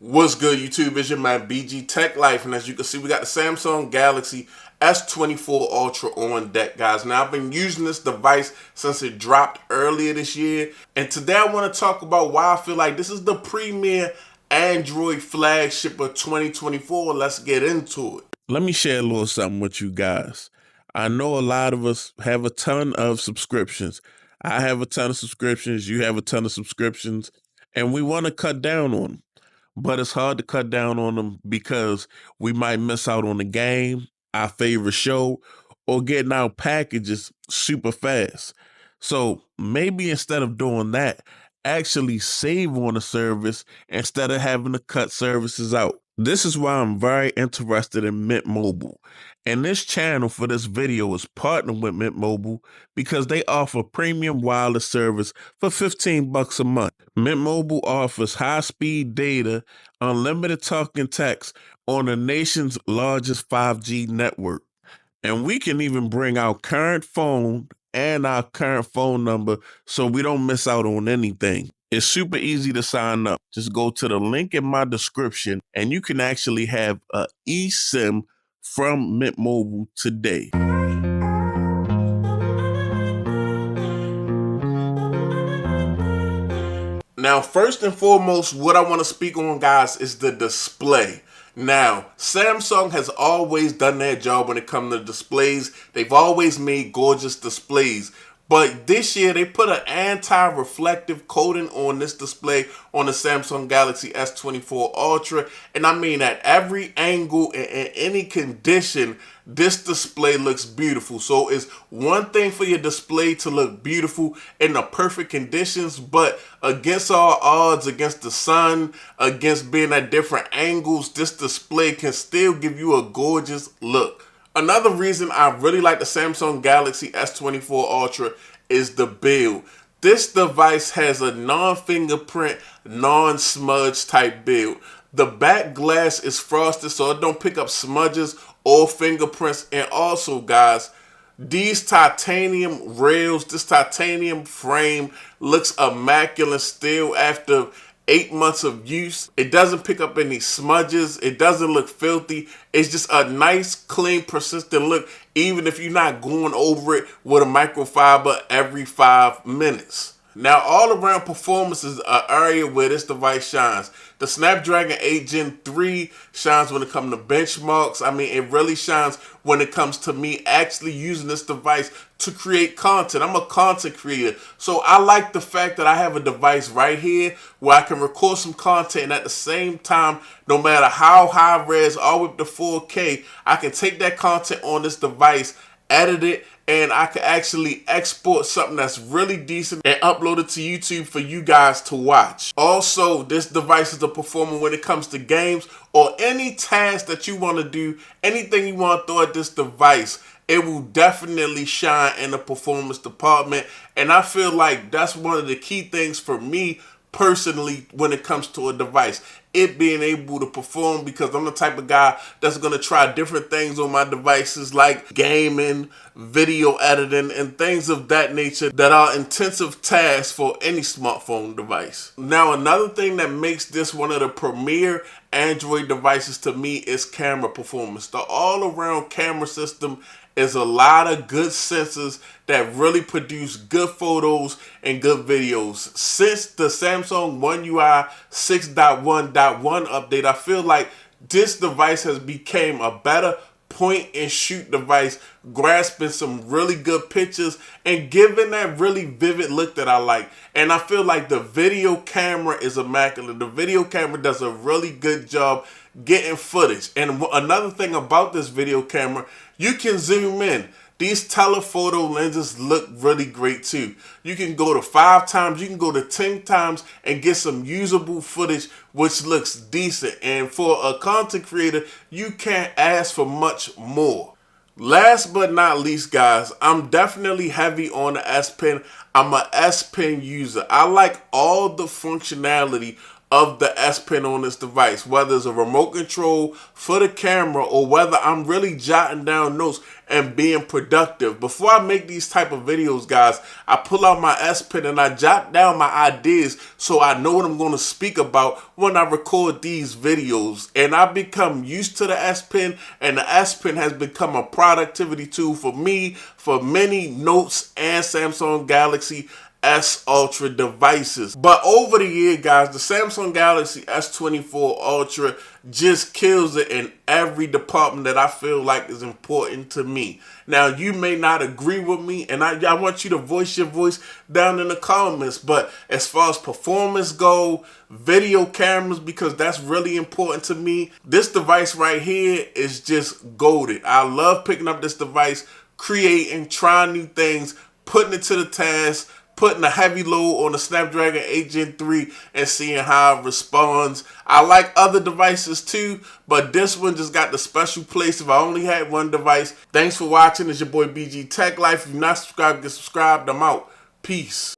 What's good, YouTube? It's your man BG Tech Life, and as you can see, we got the Samsung Galaxy S24 Ultra on deck, guys. Now, I've been using this device since it dropped earlier this year, and today I want to talk about why I feel like this is the premier Android flagship of 2024. Let's get into it. Let me share a little something with you guys. I know a lot of us have a ton of subscriptions. I have a ton of subscriptions. You have a ton of subscriptions, and we want to cut down on them. But it's hard to cut down on them because we might miss out on the game, our favorite show, or getting our packages super fast. So maybe instead of doing that, actually save on the service instead of having to cut services out. This is why I'm very interested in Mint Mobile. And this channel for this video is partnered with Mint Mobile because they offer premium wireless service for $15 a month. Mint Mobile offers high-speed data, unlimited talk and text on the nation's largest 5G network. And we can even bring our current phone and our current phone number so we don't miss out on anything. It's super easy to sign up. Just go to the link in my description and you can actually have an eSIM from Mint Mobile today. Now, first and foremost, what I want to speak on, guys, is the display. Now, Samsung has always done their job when it comes to displays. They've always made gorgeous displays. But this year, they put an anti-reflective coating on this display on the Samsung Galaxy S24 Ultra. And I mean, at every angle and in any condition, this display looks beautiful. So it's one thing for your display to look beautiful in the perfect conditions, but against all odds, against the sun, against being at different angles, this display can still give you a gorgeous look. Another reason I really like the Samsung Galaxy S24 Ultra is the build. This device has a non-fingerprint, non-smudge type build. The back glass is frosted so it don't pick up smudges or fingerprints. And also, guys, these titanium rails, this titanium frame looks immaculate still after 8 months of use. It doesn't pick up any smudges. It doesn't look filthy. It's just a nice, clean, persistent look, even if you're not going over it with a microfiber every 5 minutes. Now, all around performance is an area where this device shines. The Snapdragon 8 Gen 3 shines when it comes to benchmarks. I mean, it really shines when it comes to me actually using this device to create content. I'm a content creator, so I like the fact that I have a device right here where I can record some content, and at the same time, no matter how high res, all the way up to 4K, I can take that content on this device, edit it, and I can actually export something that's really decent and upload it to YouTube for you guys to watch. Also, this device is a performer when it comes to games or any task that you want to do, anything you want to throw at this device. It will definitely shine in the performance department, and I feel like that's one of the key things for me personally when it comes to a device, it being able to perform, because I'm the type of guy that's going to try different things on my devices like gaming, video editing, and things of that nature that are intensive tasks for any smartphone device. Now, another thing that makes this one of the premier Android devices to me is camera performance. The all-around camera system is a lot of good sensors that really produce good photos and good videos. Since the Samsung One UI 6.1.1 update, I feel like this device has become a better point and shoot device, grasping some really good pictures and giving that really vivid look that I like. And I feel like the video camera is immaculate. The video camera does a really good job getting footage. And another thing about this video camera, you can zoom in. These telephoto lenses look really great too. You can go to 5 times, you can go to 10 times and get some usable footage which looks decent. And for a content creator, you can't ask for much more. Last but not least, guys, I'm definitely heavy on the S Pen. I'm a S Pen user. I like all the functionality of the S Pen on this device, whether it's a remote control for the camera or whether I'm really jotting down notes and being productive. Before I make these type of videos, guys, I pull out my S Pen and I jot down my ideas so I know what I'm going to speak about when I record these videos. And I've become used to the S Pen, and the S Pen has become a productivity tool for me for many notes and Samsung Galaxy S Ultra devices. But over the year, guys, the Samsung Galaxy S24 Ultra just kills it in every department that I feel like is important to me. Now, you may not agree with me, and I want you to voice your voice down in the comments. But as far as performance go, video cameras, because that's really important to me, this device right here is just goated. I love picking up this device, creating, trying new things, putting it to the task, putting a heavy load on the Snapdragon 8 Gen 3 and seeing how it responds. I like other devices too, but this one just got the special place if I only had one device. Thanks for watching. It's your boy BG Tech Life. If you're not subscribed, get subscribed. I'm out. Peace.